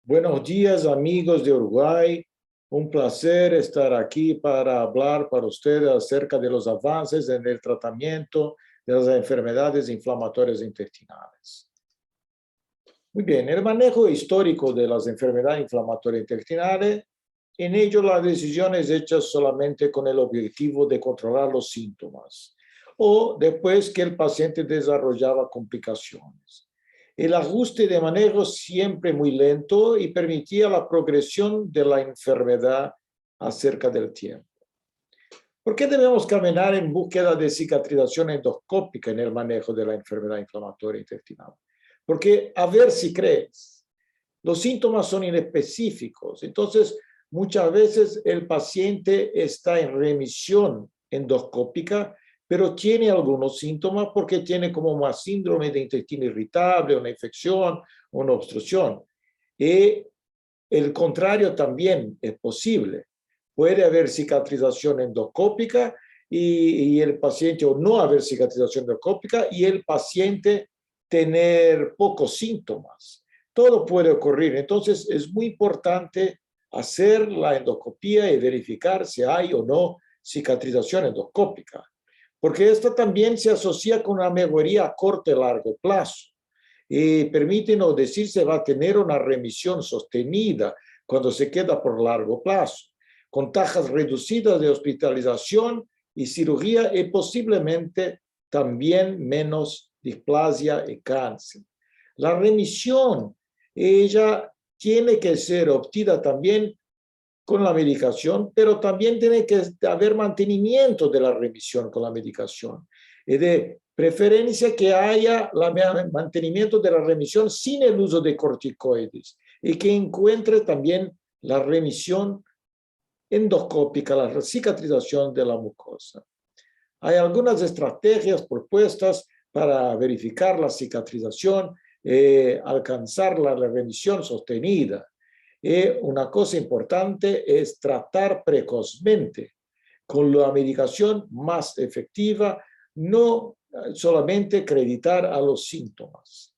Buenos días, amigos de Uruguay. Un placer estar aquí para hablar para ustedes acerca de los avances en el tratamiento de las enfermedades inflamatorias intestinales. Muy bien, el manejo histórico de las enfermedades inflamatorias intestinales, en ello la decisión es hecha solamente con el objetivo de controlar los síntomas o después que el paciente desarrollaba complicaciones. El ajuste de manejo siempre muy lento y permitía la progresión de la enfermedad acerca del tiempo. ¿Por qué debemos caminar en búsqueda de cicatrización endoscópica en el manejo de la enfermedad inflamatoria intestinal? Porque, a ver si crees, los síntomas son inespecíficos. Entonces, muchas veces el paciente está en remisión endoscópica, pero tiene algunos síntomas porque tiene como más síndrome de intestino irritable, una infección, una obstrucción. Y el contrario también es posible. Puede haber cicatrización endoscópica y el paciente, o no haber cicatrización endoscópica, y el paciente tener pocos síntomas. Todo puede ocurrir. Entonces, es muy importante hacer la endoscopía y verificar si hay o no cicatrización endoscópica, porque esto también se asocia con una mejoría a corto y largo plazo. Y permítanos decir, se va a tener una remisión sostenida cuando se queda por largo plazo, con tasas reducidas de hospitalización y cirugía y posiblemente también menos displasia y cáncer. La remisión, ella tiene que ser obtenida también con la medicación, pero también tiene que haber mantenimiento de la remisión con la medicación. Y de preferencia que haya el mantenimiento de la remisión sin el uso de corticoides y que encuentre también la remisión endoscópica, la cicatrización de la mucosa. Hay algunas estrategias propuestas para verificar la cicatrización, alcanzar la remisión sostenida. Una cosa importante es tratar precozmente con la medicación más efectiva, no solamente acreditar a los síntomas.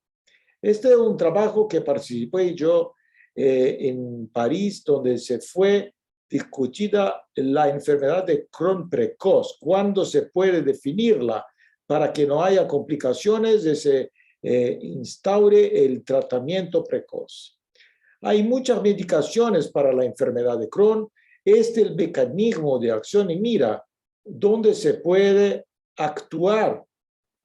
Este es un trabajo que participé yo en París, donde se fue discutida la enfermedad de Crohn precoz, cuándo se puede definirla para que no haya complicaciones y se instaure el tratamiento precoz. Hay muchas medicaciones para la enfermedad de Crohn. Este es el mecanismo de acción y mira, donde se puede actuar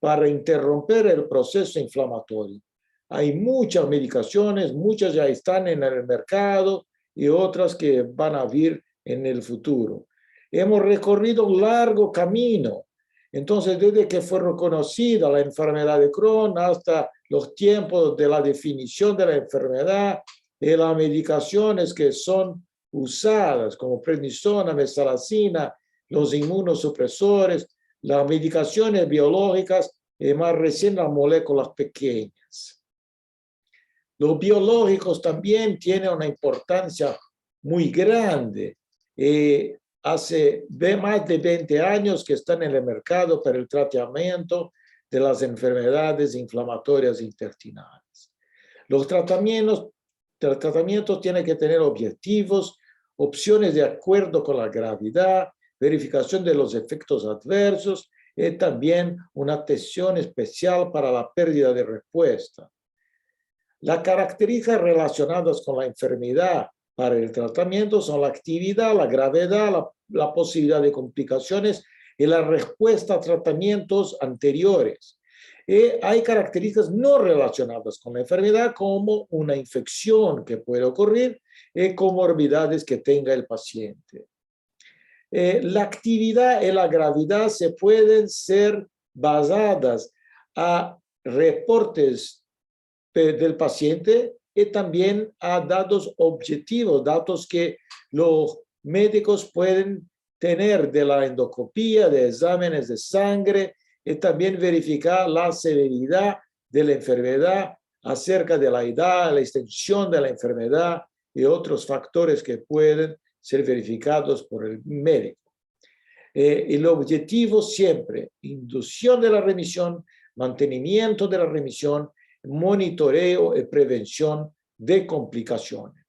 para interrumpir el proceso inflamatorio. Hay muchas medicaciones, muchas ya están en el mercado y otras que van a vir en el futuro. Hemos recorrido un largo camino. Entonces, desde que fue reconocida la enfermedad de Crohn hasta los tiempos de la definición de la enfermedad, y las medicaciones que son usadas, como prednisona, mesalazina, los inmunosupresores, las medicaciones biológicas y más recién las moléculas pequeñas. Los biológicos también tienen una importancia muy grande. Hace más de 20 años que están en el mercado para el tratamiento de las enfermedades inflamatorias intestinales. Los tratamientos tienen que tener objetivos, opciones de acuerdo con la gravedad, verificación de los efectos adversos y también una atención especial para la pérdida de respuesta. Las características relacionadas con la enfermedad para el tratamiento son la actividad, la gravedad, la posibilidad de complicaciones y la respuesta a tratamientos anteriores. Hay características no relacionadas con la enfermedad, como una infección que puede ocurrir y comorbidades que tenga el paciente. La actividad y la gravedad se pueden ser basadas a reportes del paciente y también a datos objetivos, datos que los médicos pueden tener de la endoscopía, de exámenes de sangre, y también verificar la severidad de la enfermedad acerca de la edad, la extensión de la enfermedad y otros factores que pueden ser verificados por el médico. El objetivo siempre, inducción de la remisión, mantenimiento de la remisión, monitoreo y prevención de complicaciones.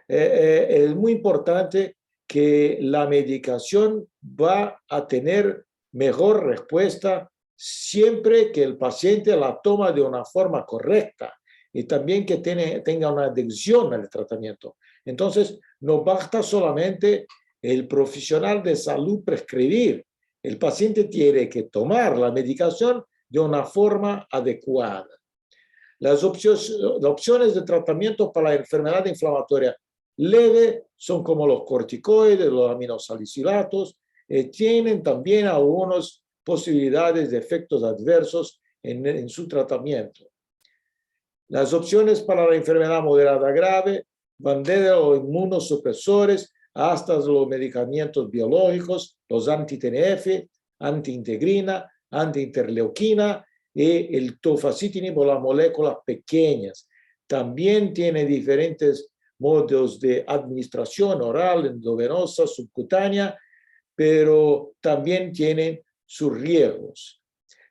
Es muy importante que la medicación va a tener mejor respuesta siempre que el paciente la toma de una forma correcta y también que tenga una adicción al tratamiento. Entonces, no basta solamente el profesional de salud prescribir. El paciente tiene que tomar la medicación de una forma adecuada. Las opciones de tratamiento para la enfermedad inflamatoria leve son como los corticoides, los aminosalicilatos, tienen también algunas posibilidades de efectos adversos en su tratamiento. Las opciones para la enfermedad moderada grave van desde los inmunosupresores hasta los medicamentos biológicos, los anti-TNF, anti-integrina, anti-interleuquina y el tofacitinib, las moléculas pequeñas. También tiene diferentes modos de administración oral, endovenosa, subcutánea, pero también tienen sus riesgos.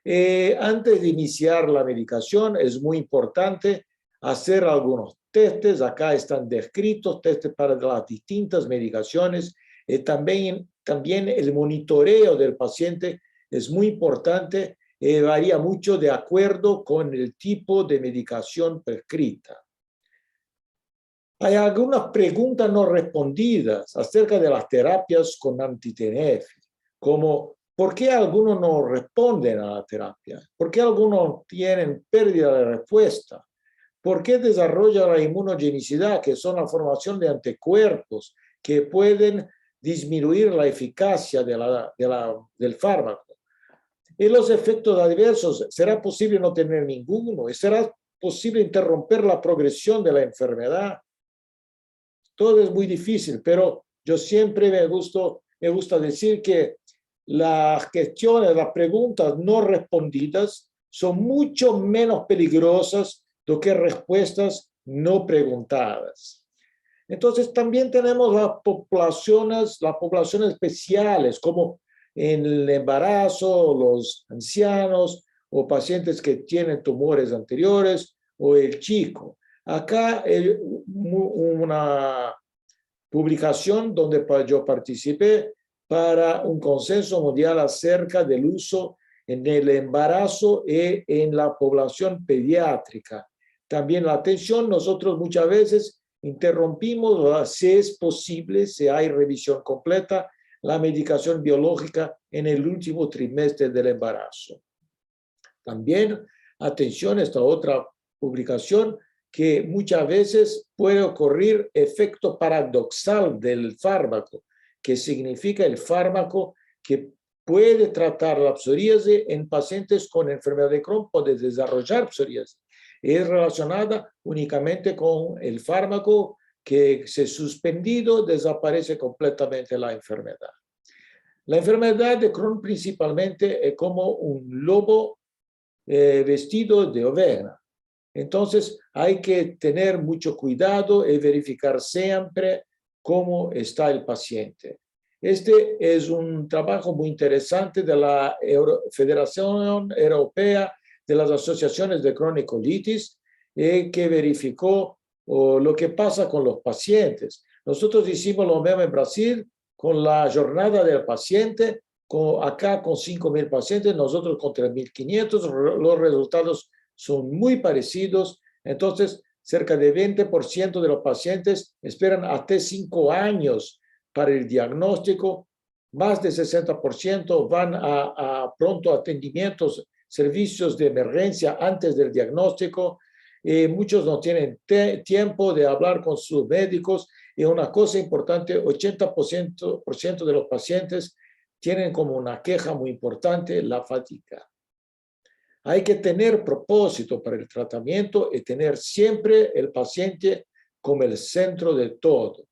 Antes de iniciar la medicación es muy importante hacer algunos testes. Acá están descritos testes para las distintas medicaciones. También el monitoreo del paciente es muy importante. Varía mucho de acuerdo con el tipo de medicación prescrita. Hay algunas preguntas no respondidas acerca de las terapias con anti-TNF, como ¿por qué algunos no responden a la terapia? ¿Por qué algunos tienen pérdida de respuesta? ¿Por qué desarrolla la inmunogenicidad, que son la formación de anticuerpos que pueden disminuir la eficacia del fármaco? Y los efectos adversos, ¿será posible no tener ninguno? ¿Y será posible interrumpir la progresión de la enfermedad? Todo es muy difícil, pero yo siempre me gusta decir que las cuestiones, las preguntas no respondidas son mucho menos peligrosas do que respuestas no preguntadas. Entonces, también tenemos las poblaciones especiales, como en el embarazo, los ancianos o pacientes que tienen tumores anteriores o el chico. Acá una publicación donde yo participé para un consenso mundial acerca del uso en el embarazo y en la población pediátrica. También la atención, nosotros muchas veces interrumpimos, si es posible, si hay revisión completa, la medicación biológica en el último trimestre del embarazo. También, atención, esta otra publicación, que muchas veces puede ocurrir efecto paradoxal del fármaco, que significa el fármaco que puede tratar la psoríase en pacientes con enfermedad de Crohn, puede desarrollar psoríase. Es relacionada únicamente con el fármaco que se suspendido, desaparece completamente la enfermedad. La enfermedad de Crohn principalmente es como un lobo vestido de oveja. Entonces hay que tener mucho cuidado y verificar siempre cómo está el paciente. Este es un trabajo muy interesante de la Federación Europea de las Asociaciones de Cronicolitis que verificó lo que pasa con los pacientes. Nosotros hicimos lo mismo en Brasil con la jornada del paciente, acá con 5.000 pacientes, nosotros con 3.500, los resultados son muy parecidos. Entonces, cerca de 20% de los pacientes esperan hasta 5 años para el diagnóstico, más de 60% van a pronto atendimientos, servicios de emergencia antes del diagnóstico. Muchos no tienen tiempo de hablar con sus médicos. Y una cosa importante, 80% de los pacientes tienen como una queja muy importante la fatiga. Hay que tener propósito para el tratamiento y tener siempre el paciente como el centro de todo.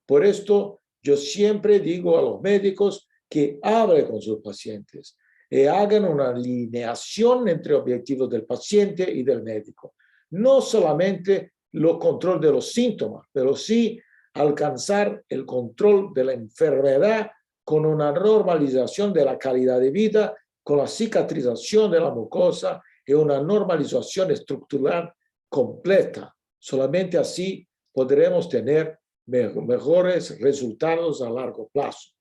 Por esto, yo siempre digo a los médicos que hablen con sus pacientes y hagan una alineación entre objetivos del paciente y del médico. No solamente el control de los síntomas, pero sí alcanzar el control de la enfermedad con una normalización de la calidad de vida, con la cicatrización de la mucosa y una normalización estructural completa. Solamente así podremos tener mejores resultados a largo plazo.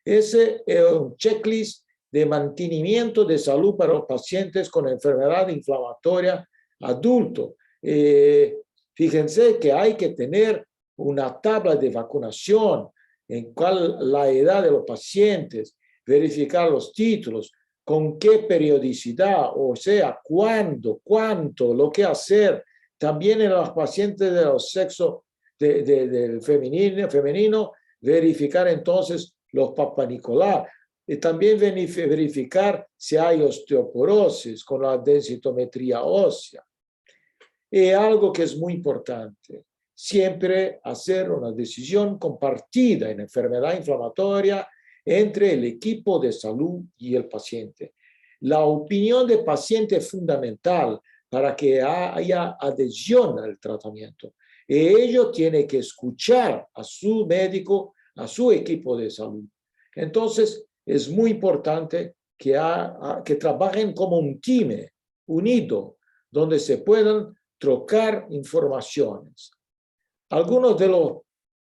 Ese es un checklist de mantenimiento de salud para los pacientes con enfermedad inflamatoria adulto. Fíjense que hay que tener una tabla de vacunación en cuál la edad de los pacientes, verificar los títulos, con qué periodicidad, o sea, cuándo, cuánto, lo que hacer. También en los pacientes de los sexos del femenino, verificar entonces los papanicolá. Y también verificar si hay osteoporosis con la densitometría ósea. Y algo que es muy importante, siempre hacer una decisión compartida en enfermedad inflamatoria entre el equipo de salud y el paciente. La opinión del paciente es fundamental para que haya adhesión al tratamiento. Y ello tiene que escuchar a su médico, a su equipo de salud. Entonces, es muy importante que trabajen como un team unido, donde se puedan trocar informaciones. Algunos de los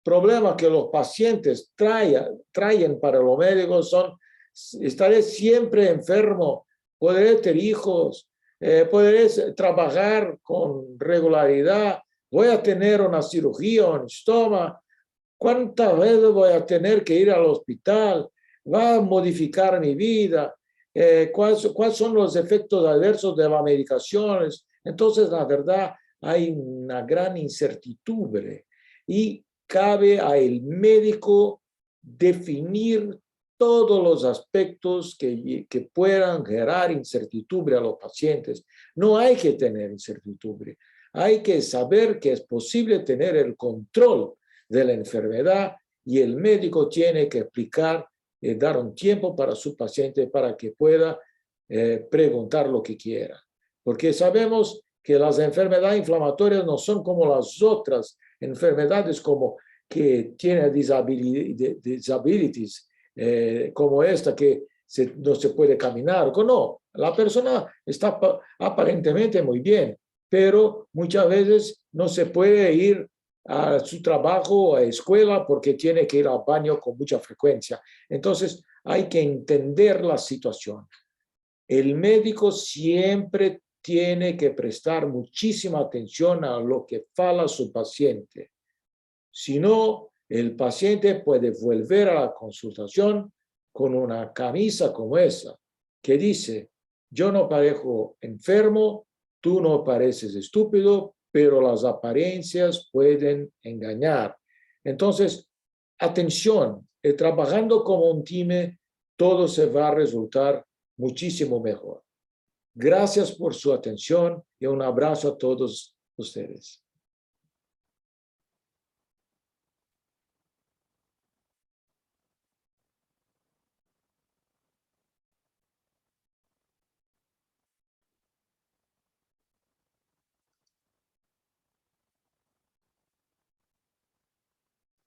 problemas que los pacientes traen para los médicos son: estaré siempre enfermo, podré tener hijos, podré trabajar con regularidad, voy a tener una cirugía o un estoma, ¿cuántas veces voy a tener que ir al hospital? ¿Va a modificar mi vida? ¿Cuáles son los efectos adversos de las medicaciones? Entonces, la verdad, hay una gran incertidumbre y cabe al médico definir todos los aspectos que puedan generar incertidumbre a los pacientes. No hay que tener incertidumbre. Hay que saber que es posible tener el control de la enfermedad y el médico tiene que explicar y dar un tiempo para su paciente para que pueda preguntar lo que quiera. Porque sabemos que las enfermedades inflamatorias no son como las otras enfermedades como que tienen disabilities, como esta que no se puede caminar. No, la persona está aparentemente muy bien, pero muchas veces no se puede ir a su trabajo o a escuela porque tiene que ir al baño con mucha frecuencia. Entonces, hay que entender la situación. El médico siempre tiene que prestar muchísima atención a lo que fala su paciente. Si no, el paciente puede volver a la consultación con una camisa como esa, que dice: yo no parezco enfermo, tú no pareces estúpido, pero las apariencias pueden engañar. Entonces, atención, trabajando como un team, todo se va a resultar muchísimo mejor. Gracias por su atención y un abrazo a todos ustedes.